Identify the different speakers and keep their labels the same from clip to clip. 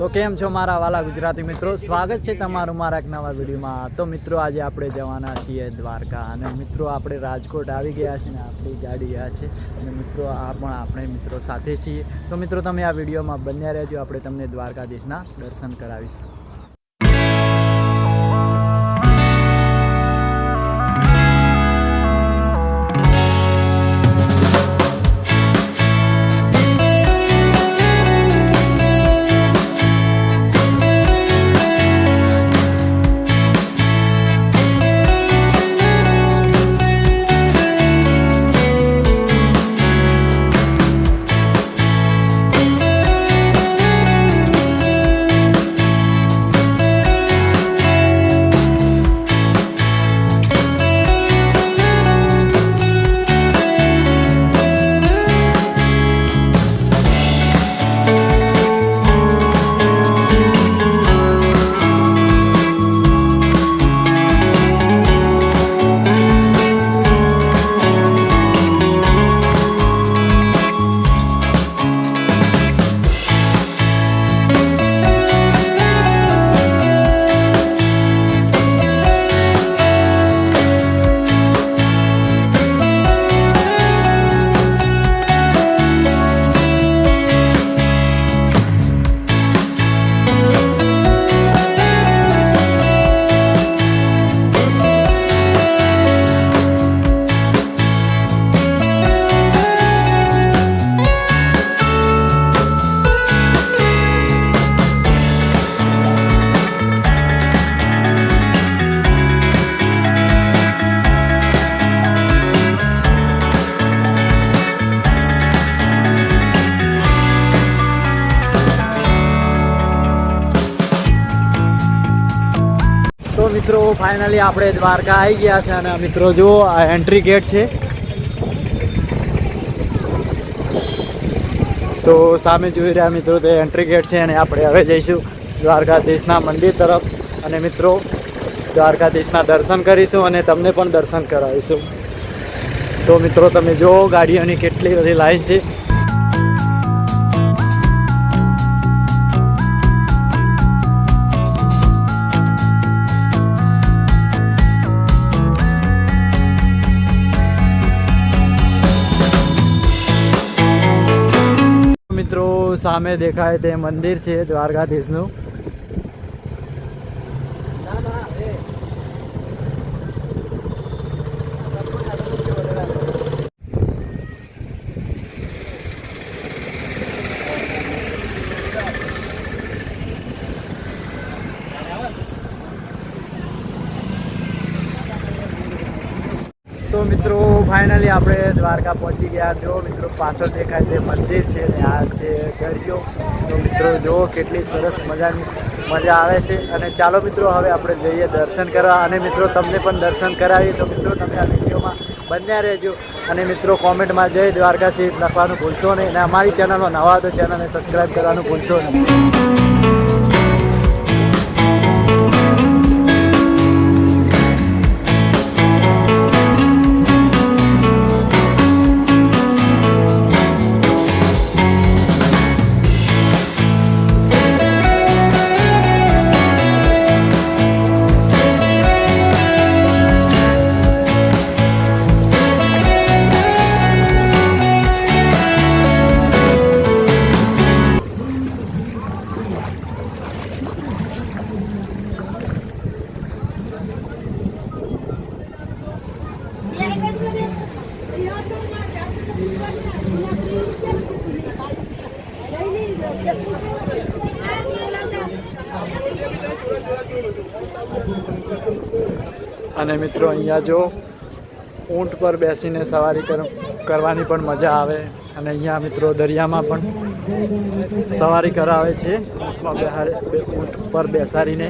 Speaker 1: તો કેમ છો મારા વાલા ગુજરાતી મિત્રો, સ્વાગત છે તમારું મારા એક નવા વિડીયોમાં। તો મિત્રો આજે આપણે જવાના છીએ દ્વારકા અને મિત્રો આપણે રાજકોટ આવી ગયા છે ને આપણી ગાડી આ છે અને મિત્રો આ પણ આપણે મિત્રો સાથે છીએ। તો મિત્રો તમે આ વિડીયોમાં બન્યા રહેજો, આપણે તમને દ્વારકાધીશના દર્શન કરાવીશું। तो मित्रों फाइनली આપણે દ્વારકા આવી ગયા છે અને મિત્રો જો આ એન્ટ્રી ગેટ છે। તો સામે જોઈ રહ્યા મિત્રો તે એન્ટ્રી ગેટ છે અને આપણે હવે જઈશું દ્વારકાધીશના મંદિર તરફ અને મિત્રો દ્વારકાધીશના દર્શન કરીશું અને તમને પણ દર્શન કરાવીશું। તો મિત્રો તમે જો ગાડીઓની કેટલી બધી લાઈન છે। મિત્રો સામે દેખાય તે મંદિર છે દ્વારકાધીશનું। तो મિત્રો ફાઇનલી આપણે દ્વારકા પહોંચી ગયા। જો મિત્રો પાછળ દેખાય તે મંદિર છે ને આ છે દરિયો। તો મિત્રો જો કેટલી સરસ મજા આવે છે અને ચાલો મિત્રો હવે આપણે જઈએ દર્શન કરવા અને મિત્રો તમને પણ દર્શન કરાવીએ। તો મિત્રો તમે આ વિડીયોમાં બન્યા રહેજો અને મિત્રો કોમેન્ટમાં જય દ્વારકા સીટ લખવાનું ભૂલશો નહીં અને અમારી ચેનલમાં નવા તો ચેનલને સબસ્ક્રાઈબ કરવાનું ભૂલશો નહીં। અને મિત્રો અહીંયા જો ઊંટ પર બેસીને સવારી કરવાની પણ મજા આવે અને અહીંયા મિત્રો દરિયામાં પણ સવારી કરાવે છે ઊંટ પર બેસાડીને।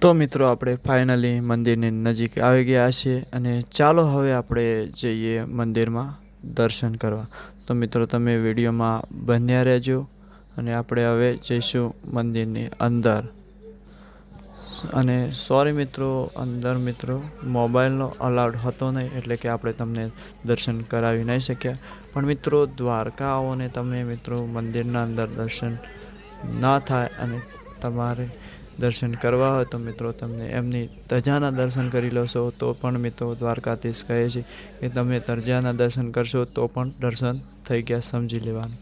Speaker 1: તો મિત્રો આપણે ફાઇનલી મંદિરની નજીક આવી ગયા છીએ અને ચાલો હવે આપણે જઈએ મંદિરમાં દર્શન કરવા. તો મિત્રો તમે વિડીયોમાં બન્યા રહેજો અને આપણે હવે જઈશું મંદિરની અંદર. અને સોરી મિત્રો, અંદર મિત્રો મોબાઈલનો અલાઉડ હતો નહીં, એટલે કે આપણે તમને દર્શન કરાવી નહીં શક્યા. પણ મિત્રો દ્વારકા આવો ને તમે મિત્રો મંદિરના અંદર દર્શન ના થાય અને તમારે દર્શન કરવા હોય તો મિત્રો તમને એમની ધજાના દર્શન કરી લેશો તો પણ મિત્રો દ્વારકાધીશ કહે છે કે તમે ધજાના દર્શન કરશો તો પણ દર્શન થઈ ગયા સમજી લેવાનું.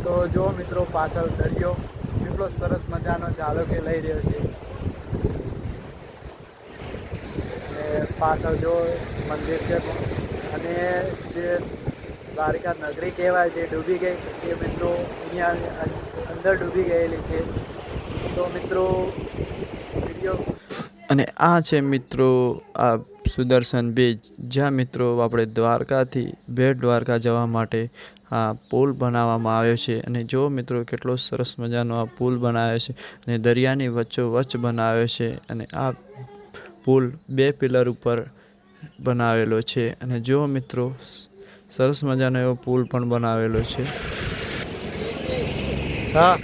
Speaker 1: તો જો મિત્રો પાછળ દરિયો કેટલો સરસ મજાનો ચાલો કે લઈ રહ્યો છે અને પાછળ જો મંદિર છે અને જે દ્વારકા નગરી કહેવાય જે ડૂબી ગઈ એ મિત્રો અહીંયા અંદર ડૂબી ગયેલી છે. તો મિત્રો વિડીયો અને આ છે મિત્રો આ સુદર્શન બીચ, જ્યાં મિત્રો આપણે દ્વારકાથી બેટ દ્વારકા જવા માટે આ પુલ બનાવવામાં આવ્યો છે. અને જો મિત્રો કેટલો સરસ મજાનો આ પુલ બનાવ્યો છે અને દરિયાની વચ્ચોવચ્ચ બનાવ્યો છે. અને આ પુલ 2 પિલર ઉપર બનાવેલો છે અને જો મિત્રો સરસ મજાનો એવો પુલ પણ બનાવેલો છે. હા.